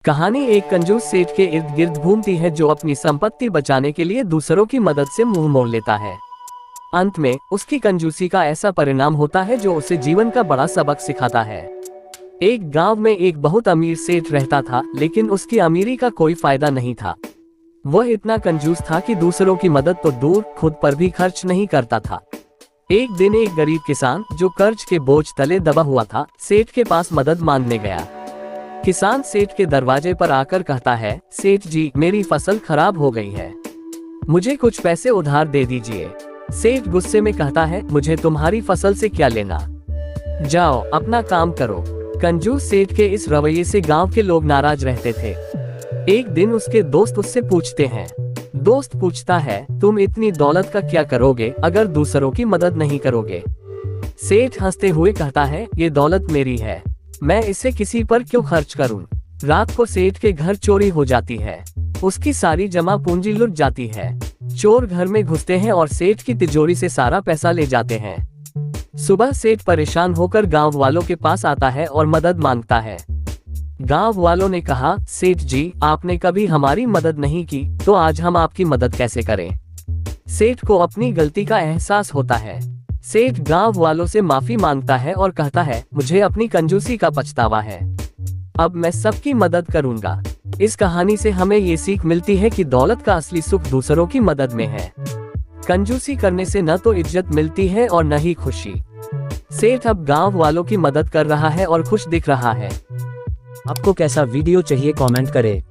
कहानी एक कंजूस सेठ के इर्द गिर्द घूमती है जो अपनी संपत्ति बचाने के लिए दूसरों की मदद से मुंह मोड़ लेता है। अंत में उसकी कंजूसी का ऐसा परिणाम होता है जो उसे जीवन का बड़ा सबक सिखाता है। एक गांव में एक बहुत अमीर सेठ रहता था, लेकिन उसकी अमीरी का कोई फायदा नहीं था। वह इतना कंजूस था कि दूसरों की मदद तो दूर, खुद पर भी खर्च नहीं करता था। एक दिन एक गरीब किसान जो कर्ज के बोझ तले दबा हुआ था, सेठ के पास मदद मांगने गया। किसान सेठ के दरवाजे पर आकर कहता है, सेठ जी, मेरी फसल खराब हो गई है, मुझे कुछ पैसे उधार दे दीजिए। सेठ गुस्से में कहता है, मुझे तुम्हारी फसल से क्या लेना, जाओ अपना काम करो। कंजूस सेठ के इस रवैये से गांव के लोग नाराज रहते थे। एक दिन उसके दोस्त उससे पूछते हैं। दोस्त पूछता है, तुम इतनी दौलत का क्या करोगे अगर दूसरों की मदद नहीं करोगे? सेठ हंसते हुए कहता है, ये दौलत मेरी है, मैं इसे किसी पर क्यों खर्च करूं? रात को सेठ के घर चोरी हो जाती है, उसकी सारी जमा पूंजी लुट जाती है। चोर घर में घुसते हैं और सेठ की तिजोरी से सारा पैसा ले जाते हैं। सुबह सेठ परेशान होकर गांव वालों के पास आता है और मदद मांगता है। गांव वालों ने कहा, सेठ जी, आपने कभी हमारी मदद नहीं की, तो आज हम आपकी मदद कैसे करें? सेठ को अपनी गलती का एहसास होता है। सेठ गांव वालों से माफी मांगता है और कहता है, मुझे अपनी कंजूसी का पछतावा है, अब मैं सबकी मदद करूंगा। इस कहानी से हमें ये सीख मिलती है कि दौलत का असली सुख दूसरों की मदद में है। कंजूसी करने से न तो इज्जत मिलती है और न ही खुशी। सेठ अब गांव वालों की मदद कर रहा है और खुश दिख रहा है। आपको कैसा वीडियो चाहिए कमेंट करें।